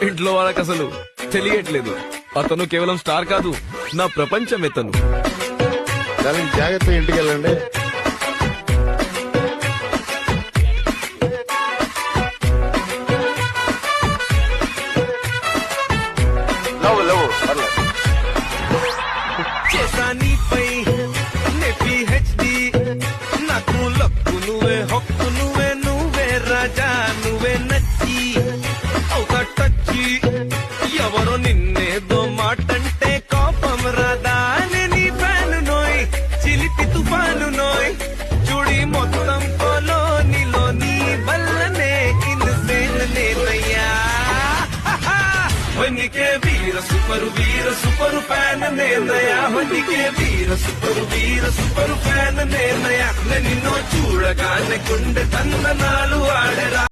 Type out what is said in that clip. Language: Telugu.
ఇంట్లో వాళ్ళకి అసలు తెలియట్లేదు. అతను కేవలం స్టార్ కాదు, నా ప్రపంచమే తను. జాగ్రత్త, ఇంటికి వెళ్ళండి. చేసా నీపై నే PhD, నాకు లక్కు నువ్వే, హక్కు నువ్వే, నువ్వే రాజా, నువ్వే నచ్చి అవుతా టచ్చి. ఎవరో నిన్నేదో మాటంటే కోపం రాదా, నీ ఫ్యాను నోయ్, చిలిపి తుఫాను నోయ్. చూడి మొత్తం కోలోనిలో నీ వల్లనే ఇన్సేన్ నేనయ్యా. వన్నికే వీర సూపరు ఫ్యాన్ నేనయ్యా. వన్నికే వీర సూపరు ఫ్యాన్ నేనయ్యా. నిన్ను చూడగానే గుండె తందనాలు ఆడరా.